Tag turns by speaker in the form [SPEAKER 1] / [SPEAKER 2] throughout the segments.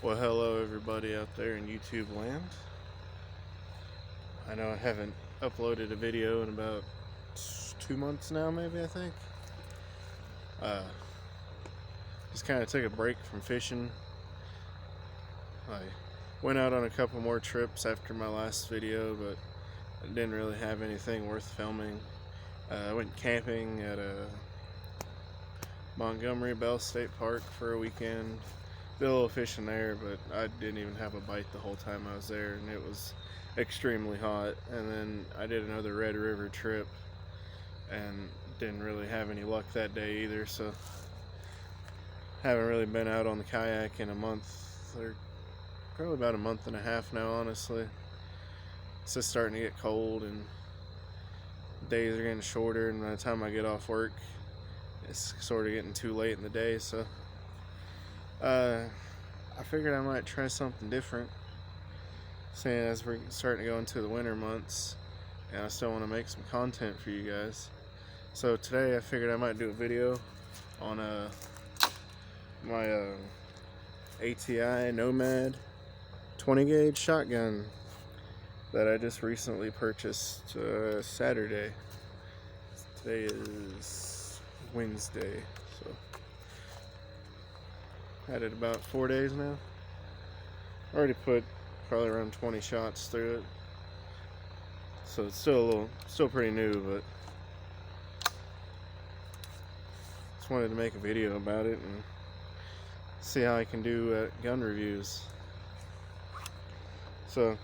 [SPEAKER 1] Well, hello everybody out there in YouTube land. I know I haven't uploaded a video in about 2 months now, maybe, I think. Uh, just kind of took a break from fishing. I went out on a couple more trips after my last video, but I didn't really have anything worth filming. I went camping at a Montgomery Bell State Park for a weekend. Did a little fishing there, but I didn't even have a bite the whole time I was there, and it was extremely hot. And then I did another Red River trip and didn't really have any luck that day either, so haven't really been out on the kayak in a month, or probably about a month and a half now, honestly. It's just starting to get cold and days are getting shorter, and by the time I get off work it's sort of getting too late in the day, so I figured I might try something different, seeing as we're starting to go into the winter months and I still want to make some content for you guys. So today I figured I might do a video on my ATI Nomad 20 gauge shotgun that I just recently purchased Saturday. Today is Wednesday, so had it about 4 days now. Already put probably around 20 shots through it, so it's still pretty new, but just wanted to make a video about it and see how I can do gun reviews. So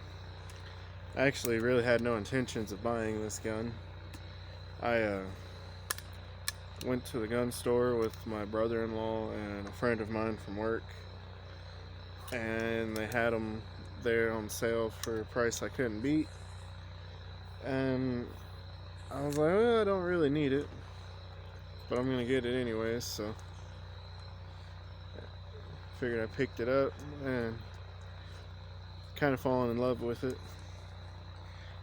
[SPEAKER 1] I actually really had no intentions of buying this gun. I went to the gun store with my brother-in-law and a friend of mine from work, and they had them there on sale for a price I couldn't beat, and I was like, well, I don't really need it, but I'm gonna get it anyways, so figured I picked it up and kind of fallen in love with it.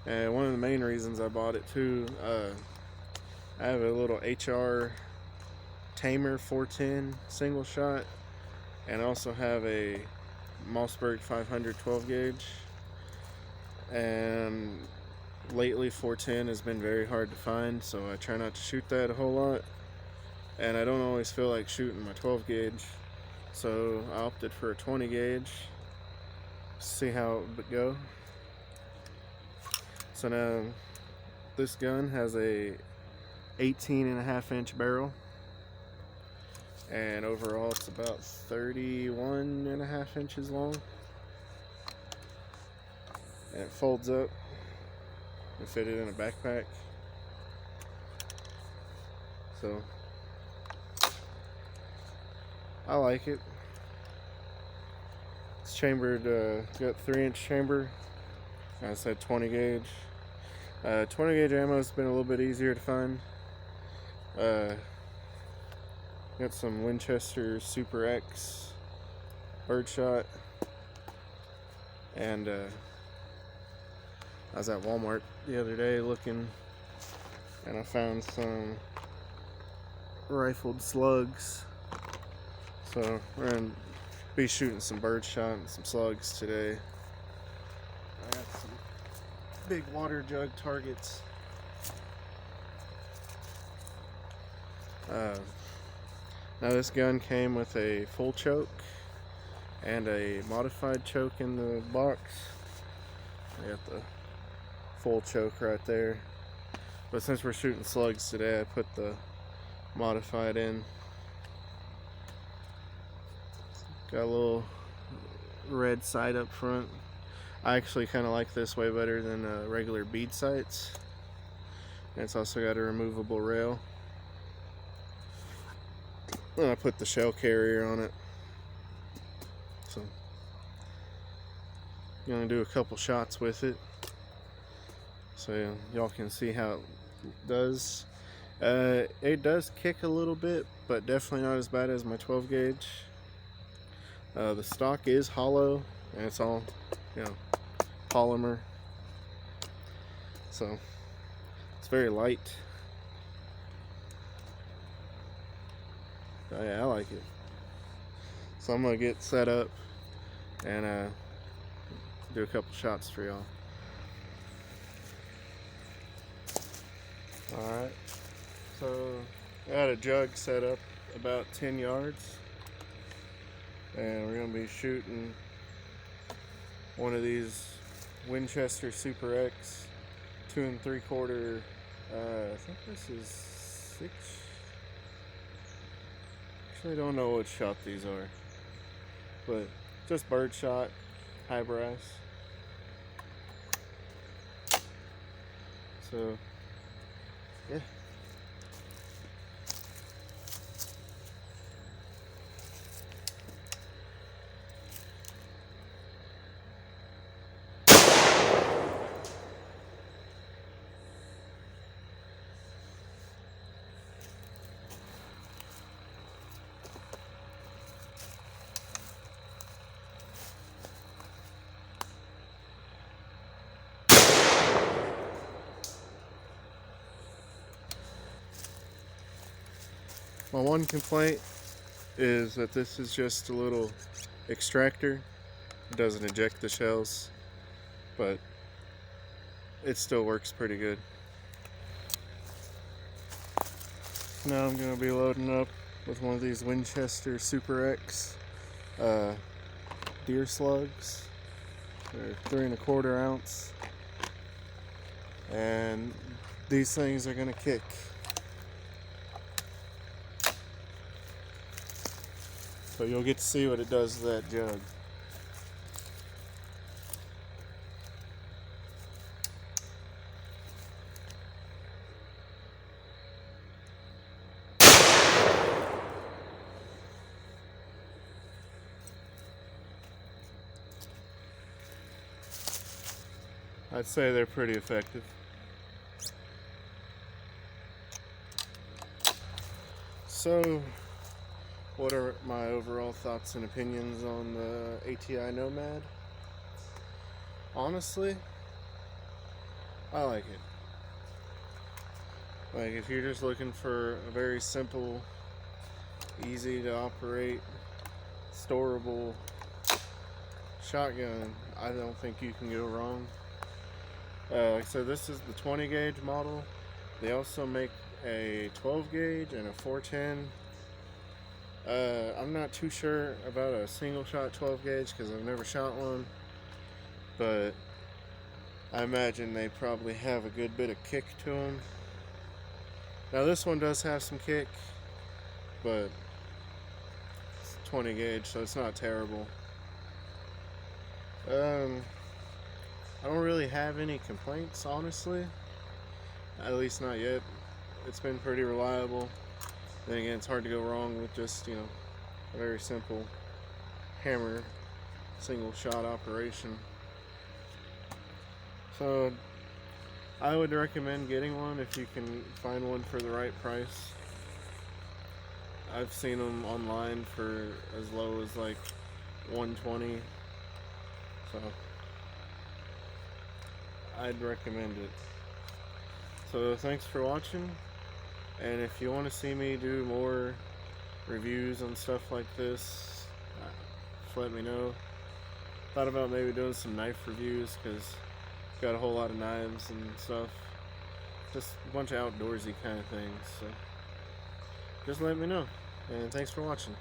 [SPEAKER 1] And one of the main reasons I bought it too, I have a little HR Tamer 410 single shot, and I also have a Mossberg 500 12 gauge, and lately 410 has been very hard to find, so I try not to shoot that a whole lot, and I don't always feel like shooting my 12 gauge, so I opted for a 20 gauge. See how it would go. So now this gun has a 18.5 inch barrel, and overall it's about 31.5 inches long, and it folds up and fit it in a backpack. So I like it. It's chambered, got 3-inch chamber. I said 20 gauge. 20 gauge ammo has been a little bit easier to find. Got some Winchester Super X birdshot, and I was at Walmart the other day looking, and I found some rifled slugs. So we're gonna be shooting some birdshot and some slugs today. I got some big water jug targets. Now this gun came with a full choke and a modified choke in the box. I got the full choke right there, but since we're shooting slugs today, I put the modified in. Got a little red sight up front. I actually kind of like this way better than regular bead sights, and it's also got a removable rail. And I put the shell carrier on it. So I'm gonna do a couple shots with it, so y'all can see how it does. It does kick a little bit, but definitely not as bad as my 12 gauge. The stock is hollow, and it's all, polymer, so it's very light. Oh, yeah, I like it. So I'm gonna get set up and do a couple shots for y'all. Alright, so I got a jug set up about 10 yards, and we're going to be shooting one of these Winchester Super X 2 3/4. I think this is 6. Actually, I don't know what shot these are, but just bird shot, high brass. So yeah. My one complaint is that this is just a little extractor. It doesn't eject the shells, but it still works pretty good. Now I'm going to be loading up with one of these Winchester Super X deer slugs. They're 3 1/4 ounce, and these things are going to kick. So you'll get to see what it does to that jug. I'd say they're pretty effective. So, what are my overall thoughts and opinions on the ATI Nomad? Honestly, I like it. Like, if you're just looking for a very simple, easy to operate, storable shotgun, I don't think you can go wrong. Like I said, this is the 20 gauge model. They also make a 12 gauge and a 410. I'm not too sure about a single shot 12 gauge because I've never shot one, but I imagine they probably have a good bit of kick to them. Now this one does have some kick, but it's 20 gauge, so it's not terrible. I don't really have any complaints, honestly. At least not yet. It's been pretty reliable. Then again, it's hard to go wrong with just, a very simple hammer, single shot operation. So, I would recommend getting one if you can find one for the right price. I've seen them online for as low as like $120. So, I'd recommend it. So thanks for watching, and if you want to see me do more reviews on stuff like this, just let me know. Thought about maybe doing some knife reviews because got a whole lot of knives and stuff, just a bunch of outdoorsy kind of things. So just let me know, and thanks for watching.